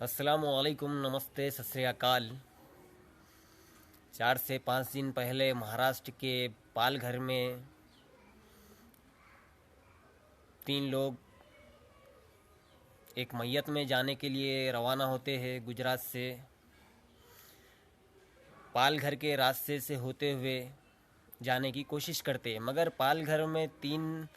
अस्सलामुअलैकुम, नमस्ते, सत श्री अकाल। 4 से 5 दिन पहले महाराष्ट्र के पालघर में 3 लोग एक मैयत में जाने के लिए रवाना होते हैं। गुजरात से पालघर के रास्ते से होते हुए जाने की कोशिश करते हैं, मगर पालघर में 3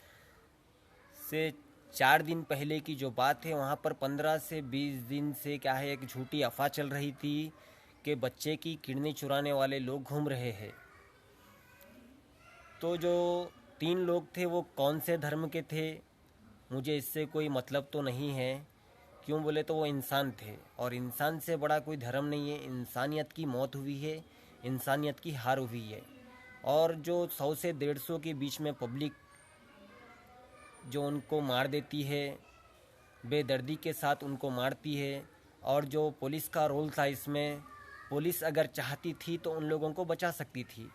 से 4 दिन पहले की जो बात है, वहाँ पर 15 से 20 दिन से क्या है, एक झूठी अफवाह चल रही थी कि बच्चे की किडनी चुराने वाले लोग घूम रहे हैं। तो जो 3 लोग थे वो कौन से धर्म के थे, मुझे इससे कोई मतलब तो नहीं है। क्यों बोले तो वो इंसान थे, और इंसान से बड़ा कोई धर्म नहीं है। इंसानियत की मौत हुई है, इंसानियत की हार हुई है। और जो 100 से 150 के बीच में पब्लिक जो उनको मार देती है, बेदर्दी के साथ उनको मारती है। और जो पुलिस का रोल था इसमें, पुलिस अगर चाहती थी तो उन लोगों को बचा सकती थी,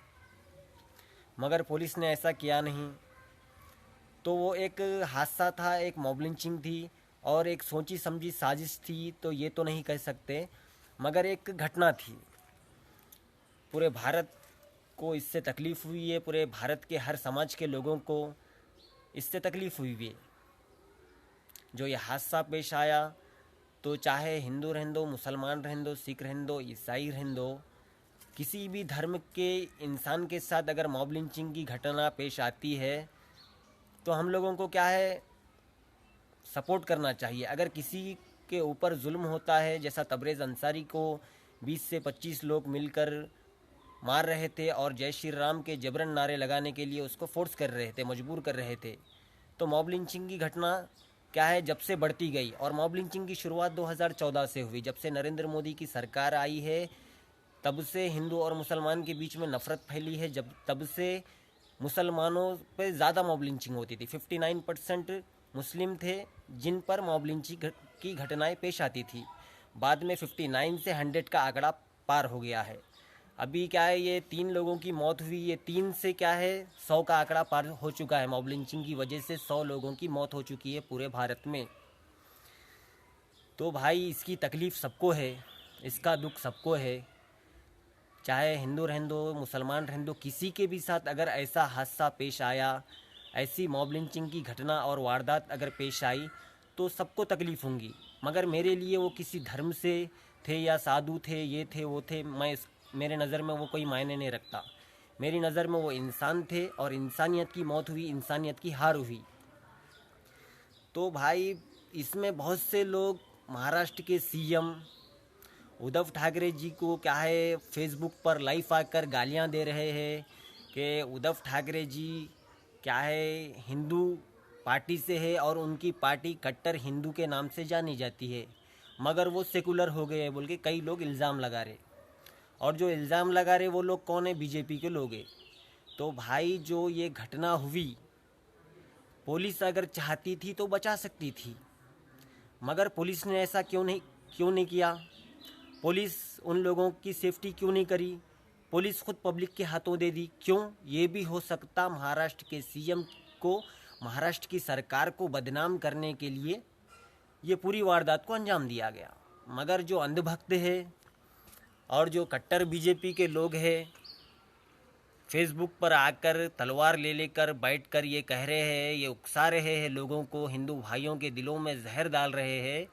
मगर पुलिस ने ऐसा किया नहीं। तो वो एक हादसा था, एक मॉब लिंचिंग थी और एक सोची समझी साजिश थी, तो ये तो नहीं कह सकते, मगर एक घटना थी। पूरे भारत को इससे तकलीफ़ हुई है, पूरे भारत के हर समाज के लोगों को इससे तकलीफ़ हुई है। जो ये हादसा पेश आया, तो चाहे हिंदू रहने दो, मुसलमान रहने दो, सिख रहने दो, ईसाई रहने दो, किसी भी धर्म के इंसान के साथ अगर मॉब लिंचिंग की घटना पेश आती है तो हम लोगों को क्या है, सपोर्ट करना चाहिए। अगर किसी के ऊपर जुल्म होता है, जैसा तबरेज़ अंसारी को 20 से 25 लोग मिलकर मार रहे थे और जय श्री राम के जबरन नारे लगाने के लिए उसको फोर्स कर रहे थे, मजबूर कर रहे थे, तो मॉब लिंचिंग की घटना क्या है, जब से बढ़ती गई। और मॉब लिंचिंग की शुरुआत 2014 से हुई, जब से नरेंद्र मोदी की सरकार आई है, तब से हिंदू और मुसलमान के बीच में नफ़रत फैली है। तब से मुसलमानों पे ज़्यादा मॉब लिंचिंग होती थी। 59% मुस्लिम थे जिन पर मॉब लिंचिंग की घटनाएं पेश आती थी। बाद में 59 से 100 का आंकड़ा पार हो गया है। अभी क्या है, ये 3 लोगों की मौत हुई, ये 3 से क्या है 100 का आंकड़ा पार हो चुका है। मॉब लिंचिंग की वजह से 100 लोगों की मौत हो चुकी है पूरे भारत में। तो भाई, इसकी तकलीफ़ सबको है, इसका दुख सबको है, चाहे हिंदू रहने दो, मुसलमान रहने दो, किसी के भी साथ अगर ऐसा हादसा पेश आया, ऐसी मॉब लिंचिंग की घटना और वारदात अगर पेश आई, तो सबको तकलीफ़ होंगी। मगर मेरे लिए वो किसी धर्म से थे या साधु थे, ये थे वो थे, मेरे नज़र में वो कोई मायने नहीं रखता। मेरी नज़र में वो इंसान थे और इंसानियत की मौत हुई, इंसानियत की हार हुई। तो भाई, इसमें बहुत से लोग महाराष्ट्र के सीएम उद्धव ठाकरे जी को क्या है, फेसबुक पर लाइव आकर गालियां दे रहे हैं कि उद्धव ठाकरे जी क्या है, हिंदू पार्टी से है और उनकी पार्टी कट्टर हिंदू के नाम से जानी जाती है, मगर वो सेकुलर हो गए हैं बोल के कई लोग इल्ज़ाम लगा रहे। और जो इल्ज़ाम लगा रहे वो लोग कौन है, बीजेपी के लोग हैं। तो भाई, जो ये घटना हुई, पुलिस अगर चाहती थी तो बचा सकती थी, मगर पुलिस ने ऐसा क्यों नहीं किया? पुलिस उन लोगों की सेफ्टी क्यों नहीं करी? पुलिस खुद पब्लिक के हाथों दे दी, क्यों? ये भी हो सकता महाराष्ट्र के सीएम को, महाराष्ट्र की सरकार को बदनाम करने के लिए ये पूरी वारदात को अंजाम दिया गया। मगर जो अंधभक्त है और जो कट्टर बीजेपी के लोग हैं, फेसबुक पर आकर तलवार ले लेकर बैठकर ये कह रहे हैं, ये उकसा रहे हैं लोगों को, हिंदू भाइयों के दिलों में जहर डाल रहे हैं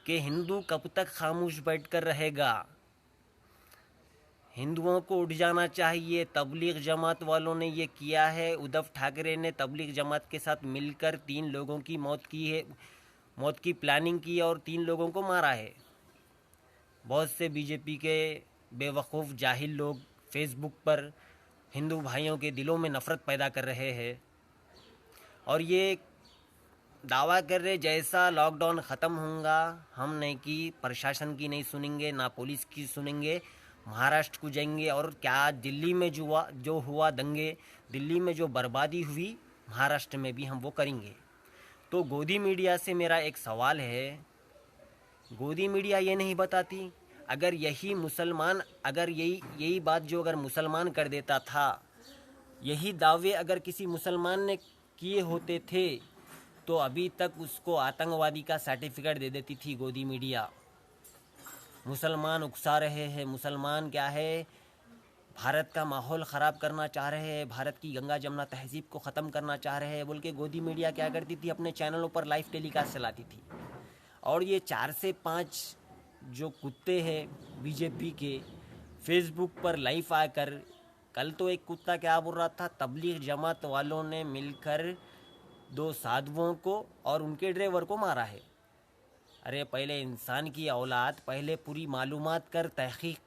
कि हिंदू कब तक खामोश बैठकर रहेगा, हिंदुओं को उठ जाना चाहिए। तबलीग जमात वालों ने ये किया है, उद्धव ठाकरे ने तबलीग जमात के साथ मिलकर 3 लोगों की मौत की है, मौत की प्लानिंग की और 3 लोगों को मारा है। बहुत से बीजेपी के बेवकूफ़ जाहिल लोग फेसबुक पर हिंदू भाइयों के दिलों में नफ़रत पैदा कर रहे हैं और ये दावा कर रहे जैसा लॉकडाउन ख़त्म होगा, हम नहीं की प्रशासन की नहीं सुनेंगे, ना पुलिस की सुनेंगे, महाराष्ट्र को जाएंगे और क्या दिल्ली में जो हुआ दंगे, दिल्ली में जो बर्बादी हुई, महाराष्ट्र में भी हम वो करेंगे। तो गोदी मीडिया से मेरा एक सवाल है, गोदी मीडिया ये नहीं बताती, अगर यही बात जो अगर मुसलमान कर देता था, यही दावे अगर किसी मुसलमान ने किए होते थे, तो अभी तक उसको आतंकवादी का सर्टिफिकेट दे देती थी गोदी मीडिया। मुसलमान उकसा रहे हैं, मुसलमान क्या है भारत का माहौल ख़राब करना चाह रहे हैं, भारत की गंगा जमुना तहज़ीब को ख़त्म करना चाह रहे हैं बोल के गोदी मीडिया क्या करती थी, अपने चैनलों पर लाइव टेलीकास्ट चलाती थी। और ये 4 से 5 जो कुत्ते हैं बीजेपी के, फेसबुक पर लाइव आकर, कल तो एक कुत्ता क्या बोल रहा था, तबलीग जमात वालों ने मिलकर 2 साधुओं को और उनके ड्राइवर को मारा है। अरे पहले इंसान की औलाद, पहले पूरी मालूमात कर, तहकीक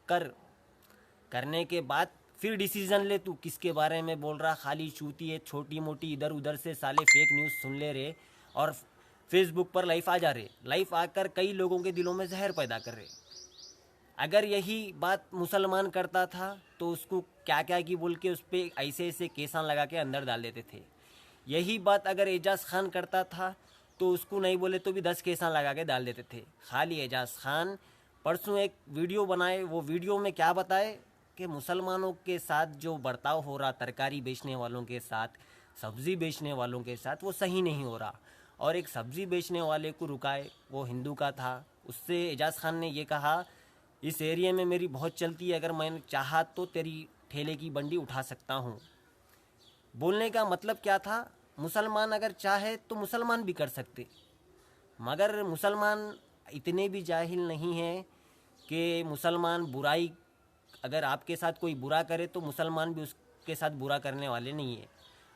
करने के बाद फिर डिसीज़न ले। तू किसके बारे में बोल रहा, खाली चूती है, छोटी मोटी इधर उधर से साले फेक न्यूज़ सुन ले रहे और फेसबुक पर लाइव आ जा रहे, लाइव आकर कई लोगों के दिलों में जहर पैदा कर रहे। अगर यही बात मुसलमान करता था तो उसको क्या क्या की बोल के उस पर ऐसे ऐसे केसान लगा के अंदर डाल देते थे। यही बात अगर एजाज खान करता था तो उसको नहीं बोले तो भी 10 केसान लगा के डाल देते थे। खाली एजाज खान परसों एक वीडियो बनाए, वो वीडियो में क्या बताए कि मुसलमानों के साथ जो बर्ताव हो रहा, तरकारी बेचने वालों के साथ, सब्ज़ी बेचने वालों के साथ, वो सही नहीं हो रहा। और एक सब्ज़ी बेचने वाले को रुकाए, वो हिंदू का था, उससे एजाज खान ने ये कहा इस एरिया में मेरी बहुत चलती है, अगर मैंने चाहा तो तेरी ठेले की बंडी उठा सकता हूँ। बोलने का मतलब क्या था, मुसलमान अगर चाहे तो मुसलमान भी कर सकते, मगर मुसलमान इतने भी जाहिल नहीं हैं कि मुसलमान बुराई, अगर आपके साथ कोई बुरा करे तो मुसलमान भी उसके साथ बुरा करने वाले नहीं है।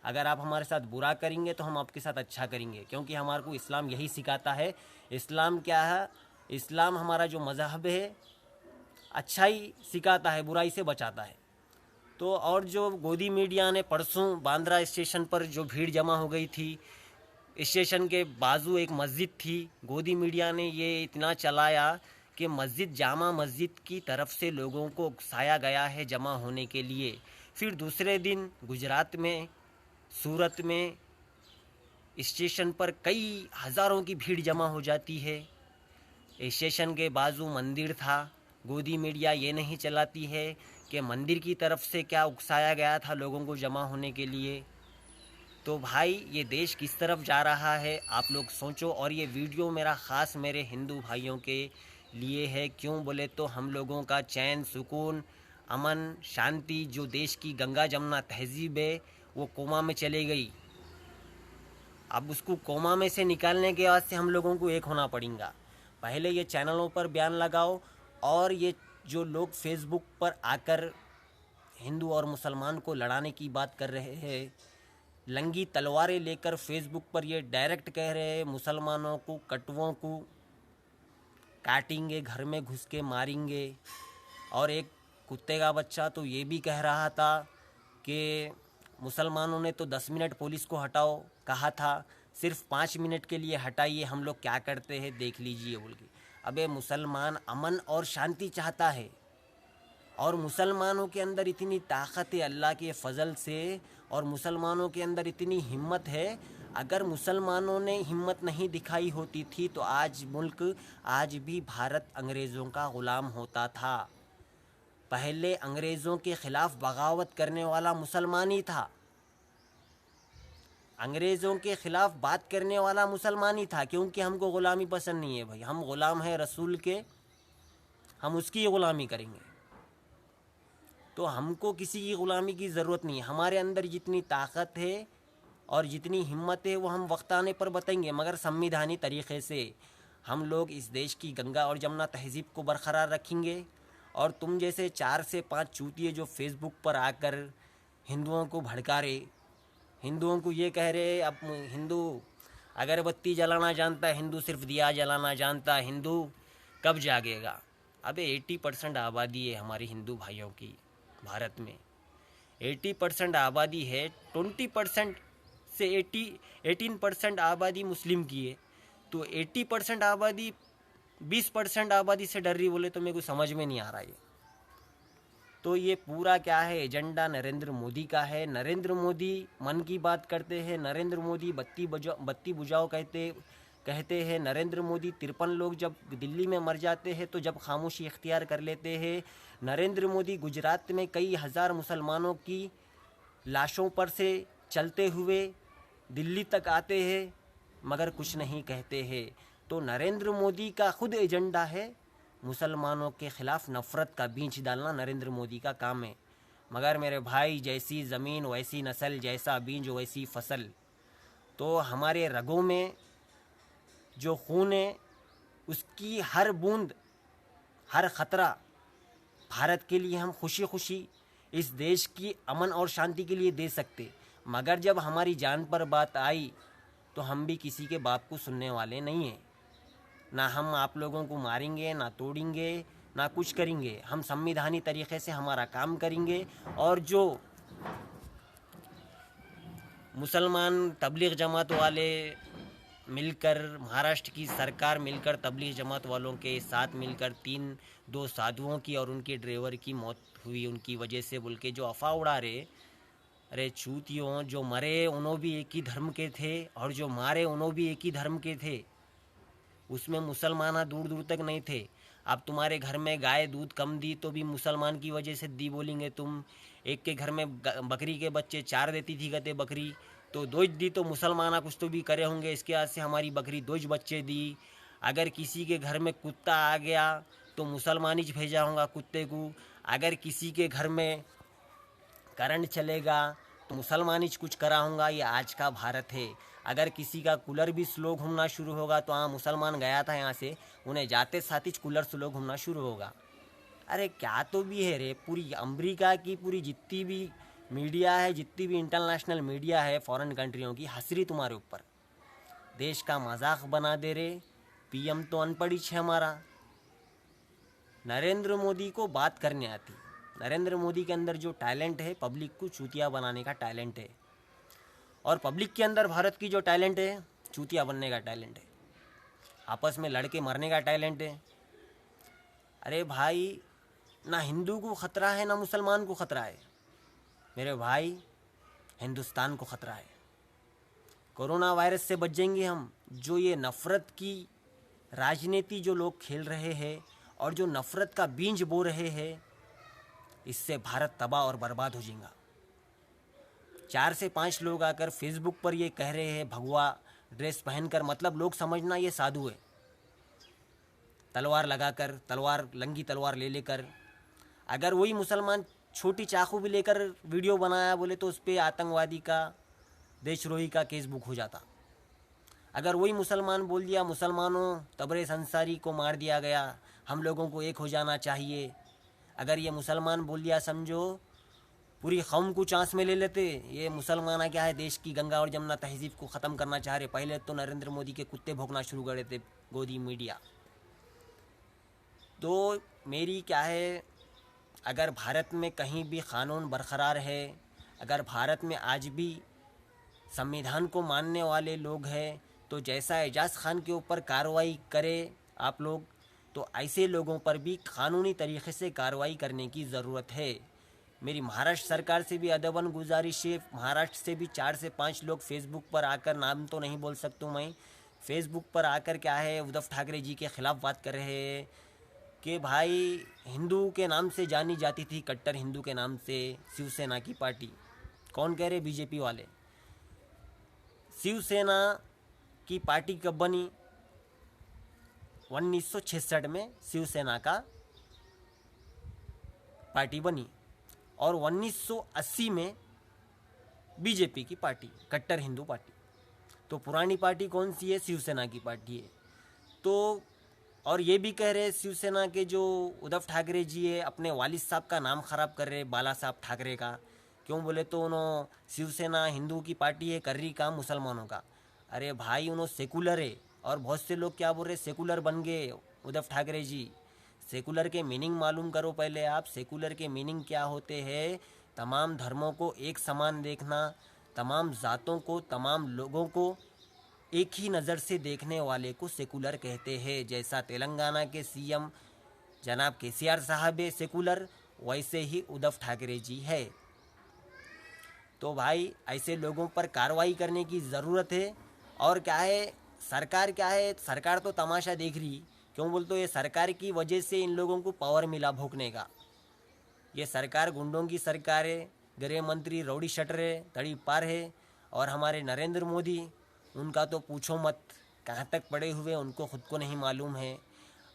अगर आप हमारे साथ बुरा करेंगे तो हम आपके साथ अच्छा करेंगे, क्योंकि हमारे को इस्लाम यही सिखाता है। इस्लाम क्या है, इस्लाम हमारा जो मज़हब है अच्छाई सिखाता है, बुराई से बचाता है। तो और जो गोदी मीडिया ने परसों बांद्रा स्टेशन पर जो भीड़ जमा हो गई थी, स्टेशन के बाजू एक मस्जिद थी, गोदी मीडिया ने ये इतना चलाया कि मस्जिद, जामा मस्जिद की तरफ से लोगों को उकसाया गया है जमा होने के लिए। फिर दूसरे दिन गुजरात में, सूरत में स्टेशन पर कई हज़ारों की भीड़ जमा हो जाती है। स्टेशन के बाजू मंदिर था, गोदी मीडिया ये नहीं चलाती है कि मंदिर की तरफ से क्या उकसाया गया था लोगों को जमा होने के लिए। तो भाई ये देश किस तरफ जा रहा है आप लोग सोचो। और ये वीडियो मेरा ख़ास मेरे हिंदू भाइयों के लिए है, क्यों बोले तो हम लोगों का चैन, सुकून, अमन, शांति, जो देश की गंगा जमुना तहज़ीब है वो कोमा में चली गई। अब उसको कोमा में से निकालने के वास्ते हम लोगों को एक होना पड़ेगा। पहले ये चैनलों पर बयान लगाओ, और ये जो लोग फेसबुक पर आकर हिंदू और मुसलमान को लड़ाने की बात कर रहे हैं, लंगी तलवारें लेकर फेसबुक पर ये डायरेक्ट कह रहे हैं मुसलमानों को, कटुओं को काटेंगे, घर में घुस के मारेंगे। और एक कुत्ते का बच्चा तो ये भी कह रहा था कि मुसलमानों ने तो 10 मिनट पुलिस को हटाओ कहा था, सिर्फ 5 मिनट के लिए हटाइए, हम लोग क्या करते हैं देख लीजिए बोल के। अबे मुसलमान अमन और शांति चाहता है, और मुसलमानों के अंदर इतनी ताकत है अल्लाह के फजल से, और मुसलमानों के अंदर इतनी हिम्मत है। अगर मुसलमानों ने हिम्मत नहीं दिखाई होती थी तो आज मुल्क, आज भी भारत अंग्रेज़ों का ग़ुलाम होता था। पहले अंग्रेज़ों के ख़िलाफ़ बगावत करने वाला मुसलमान ही था, अंग्रेज़ों के ख़िलाफ़ बात करने वाला मुसलमान ही था, क्योंकि हमको ग़ुलामी पसंद नहीं है भाई। हम ग़ुलाम हैं रसूल के, हम उसकी ग़ुलामी करेंगे। तो हमको किसी की ग़ुलामी की ज़रूरत नहीं है। हमारे अंदर जितनी ताकत है और जितनी हिम्मत है वो हम वक्त आने पर बताएंगे, मगर संविधानी तरीक़े से हम लोग इस देश की गंगा और जमुना तहज़ीब को बरकरार रखेंगे। और तुम जैसे 4 से 5 चूतिए जो फेसबुक पर आकर हिंदुओं को भड़का रहे, हिंदुओं को ये कह रहे अब हिंदू अगरबत्ती जलाना जानता है, हिंदू सिर्फ दिया जलाना जानता है, हिंदू कब जागेगा। अबे 80% आबादी है हमारी हिंदू भाइयों की भारत में, 80% आबादी है। 20% से 18% आबादी मुस्लिम की है, तो 80% आबादी 20% आबादी से डर रही बोले तो मेरे को समझ में नहीं आ रहा है। तो ये पूरा क्या है, एजेंडा नरेंद्र मोदी का है। नरेंद्र मोदी मन की बात करते हैं, नरेंद्र मोदी बत्ती बुझाओ कहते हैं। नरेंद्र मोदी 53 लोग जब दिल्ली में मर जाते हैं तो जब खामोशी इख्तियार कर लेते हैं। नरेंद्र मोदी गुजरात में कई हज़ार मुसलमानों की लाशों पर से चलते हुए दिल्ली तक आते हैं मगर कुछ नहीं कहते हैं। तो नरेंद्र मोदी का खुद एजेंडा है मुसलमानों के ख़िलाफ़ नफ़रत का बीज डालना नरेंद्र मोदी का काम है। मगर मेरे भाई, जैसी ज़मीन वैसी नस्ल, जैसा बीज वैसी फसल। तो हमारे रगों में जो खून है उसकी हर बूंद, हर ख़तरा भारत के लिए हम खुशी खुशी इस देश की अमन और शांति के लिए दे सकते। मगर जब हमारी जान पर बात आई तो हम भी किसी के बाप को सुनने वाले नहीं हैं। ना हम आप लोगों को मारेंगे, ना तोड़ेंगे, ना कुछ करेंगे। हम संविधानी तरीक़े से हमारा काम करेंगे। और जो मुसलमान तबलीग जमात वाले मिलकर, महाराष्ट्र की सरकार मिलकर तबलीग जमात वालों के साथ मिलकर दो साधुओं की और उनके ड्राइवर की मौत हुई उनकी वजह से बोल के जो अफवाह उड़ा रहे, अरे चूतियों, जो मरे उन्हों भी एक ही धर्म के थे और जो मारे उन्हों भी एक ही धर्म के थे। उसमें मुसलमान दूर दूर तक नहीं थे। अब तुम्हारे घर में गाय दूध कम दी तो भी मुसलमान की वजह से दी बोलेंगे तुम। एक के घर में बकरी के बच्चे 4 देती थी कहते बकरी, तो 2 दी तो मुसलमान कुछ तो भी करे होंगे, इसके बाद से हमारी बकरी 2 बच्चे दी। अगर किसी के घर में कुत्ता आ गया तो मुसलमान ही भेजा होगा कुत्ते को। अगर किसी के घर में करंट चलेगा तो मुसलमान ही कुछ करा होगा। ये आज का भारत है। अगर किसी का कूलर भी स्लो घूमना शुरू होगा तो हाँ, मुसलमान गया था यहाँ से, उन्हें जाते साथ ही कूलर स्लो घूमना शुरू होगा। अरे क्या तो भी है रे। पूरी अमेरिका की पूरी जितनी भी मीडिया है, जितनी भी इंटरनेशनल मीडिया है फॉरेन कंट्रियों की, हंस रही तुम्हारे ऊपर। देश का मजाक बना दे रहे। पीएम तो अनपढ़ ही है हमारा। नरेंद्र मोदी को बात करने आती। नरेंद्र मोदी के अंदर जो टैलेंट है, पब्लिक को चूतिया बनाने का टैलेंट है। और पब्लिक के अंदर भारत की जो टैलेंट है, चूतिया बनने का टैलेंट है, आपस में लड़के मरने का टैलेंट है। अरे भाई, ना हिंदू को ख़तरा है ना मुसलमान को ख़तरा है। मेरे भाई, हिंदुस्तान को ख़तरा है। कोरोना वायरस से बच जाएंगे हम। जो ये नफ़रत की राजनीति जो लोग खेल रहे हैं और जो नफ़रत का बीज बो रहे हैं, इससे भारत तबाह और बर्बाद हो जाएगा। 4 से 5 लोग आकर फेसबुक पर ये कह रहे हैं भगवा ड्रेस पहनकर, मतलब लोग समझना ये साधु है। तलवार लगाकर, लंगी तलवार ले लेकर। अगर वही मुसलमान छोटी चाकू भी लेकर वीडियो बनाया बोले तो उस पर आतंकवादी का, देशद्रोही का केस बुक हो जाता। अगर वही मुसलमान बोल दिया मुसलमानों, तबरेज़ अंसारी को मार दिया गया, हम लोगों को एक हो जाना चाहिए। अगर ये मुसलमान बोल दिया, समझो पूरी कौम को चांस में ले लेते। ये मुसलमान क्या है, देश की गंगा और जमुना तहजीब को ख़त्म करना चाह रहे। पहले तो नरेंद्र मोदी के कुत्ते भौंकना शुरू कर देते गोदी मीडिया। तो मेरी क्या है, अगर भारत में कहीं भी कानून बरकरार है, अगर भारत में आज भी संविधान को मानने वाले लोग हैं, तो जैसा एजाज खान के ऊपर कार्रवाई करे आप लोग, तो ऐसे लोगों पर भी कानूनी तरीक़े से कार्रवाई करने की ज़रूरत है। मेरी महाराष्ट्र सरकार से भी अदबन गुजारिश है। महाराष्ट्र से भी 4 से 5 लोग फेसबुक पर आकर, नाम तो नहीं बोल सकता मैं, फेसबुक पर आकर क्या है उद्धव ठाकरे जी के ख़िलाफ़ बात कर रहे हैं कि भाई हिंदू के नाम से जानी जाती थी, कट्टर हिंदू के नाम से शिवसेना की पार्टी। कौन कह रहे? बीजेपी वाले। शिवसेना की पार्टी कब बनी? 1966 में शिवसेना का पार्टी बनी और 1980 में बीजेपी की पार्टी, कट्टर हिंदू पार्टी। तो पुरानी पार्टी कौन सी है? शिवसेना की पार्टी है। तो और ये भी कह रहे शिवसेना के जो उद्धव ठाकरे जी है, अपने वालिद साहब का नाम ख़राब कर रहे, बाला साहब ठाकरे का। क्यों बोले तो उन्होंने शिवसेना हिंदू की पार्टी है, कर रही काम मुसलमानों का। अरे भाई, उन्होंने सेकुलर है। और बहुत से लोग क्या बोल रहे, सेकुलर बन गए उद्धव ठाकरे जी। सेकुलर के मीनिंग मालूम करो पहले आप। सेकुलर के मीनिंग क्या होते हैं? तमाम धर्मों को एक समान देखना, तमाम ज़ातों को, तमाम लोगों को एक ही नज़र से देखने वाले को सेकुलर कहते हैं। जैसा तेलंगाना के सीएम जनाब केसीआर साहब है सेकुलर, वैसे ही उद्धव ठाकरे जी है। तो भाई, ऐसे लोगों पर कार्रवाई करने की ज़रूरत है। और क्या है, सरकार क्या है, सरकार तो तमाशा देख रही। क्यों बोलते हो? ये सरकार की वजह से इन लोगों को पावर मिला भोंकने का। ये सरकार गुंडों की सरकार है। गृह मंत्री रौडी शटर है, तड़ी पार है। और हमारे नरेंद्र मोदी, उनका तो पूछो मत, कहाँ तक पड़े हुए उनको खुद को नहीं मालूम है।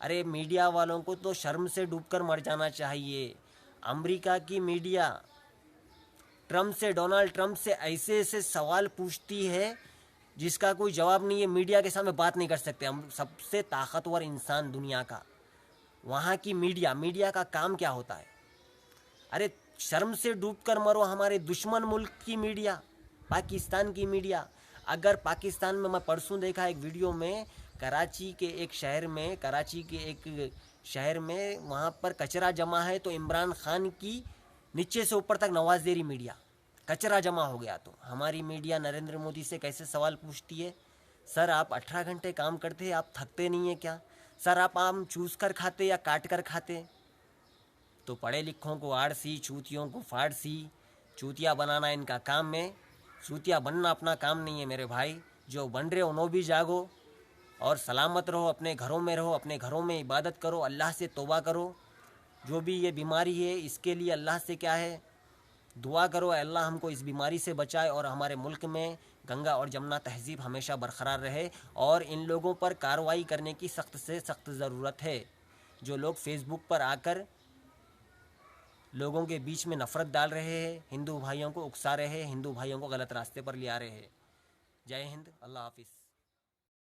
अरे मीडिया वालों को तो शर्म से डूबकर मर जाना चाहिए। अमेरिका की मीडिया डोनाल्ड ट्रंप से ऐसे ऐसे सवाल पूछती है जिसका कोई जवाब नहीं है। मीडिया के सामने बात नहीं कर सकते हम, सबसे ताकतवर इंसान दुनिया का। वहाँ की मीडिया का काम क्या होता है? अरे शर्म से डूबकर मरो। हमारे दुश्मन मुल्क की मीडिया, पाकिस्तान की मीडिया। अगर पाकिस्तान में, मैं परसों देखा एक वीडियो में, कराची के एक शहर में वहाँ पर कचरा जमा है, तो इमरान खान की नीचे से ऊपर तक नवाज़ेरी मीडिया, कचरा जमा हो गया। तो हमारी मीडिया नरेंद्र मोदी से कैसे सवाल पूछती है? सर आप 18 घंटे काम करते हैं, आप थकते नहीं हैं क्या? सर आप आम चूस कर खाते या काट कर खाते? तो पढ़े लिखों को आड़सी, चूतियों को फाड़सी, चूतिया बनाना इनका काम है। चूतिया बनना अपना काम नहीं है मेरे भाई। जो बन रहे हो नो भी जागो और सलामत रहो, अपने घरों में रहो, अपने घरों में इबादत करो, अल्लाह से तौबा करो। जो भी ये बीमारी है इसके लिए अल्लाह से क्या है, दुआ करो, अल्लाह हमको इस बीमारी से बचाए और हमारे मुल्क में गंगा और जमुना तहजीब हमेशा बरकरार रहे। और इन लोगों पर कार्रवाई करने की सख्त से सख्त ज़रूरत है। जो लोग फेसबुक पर आकर लोगों के बीच में नफ़रत डाल रहे हैं, हिंदू भाइयों को उकसा रहे हैं, हिंदू भाइयों को गलत रास्ते पर ले आ रहे हैं। जय हिंद, अल्लाह हाफिज़।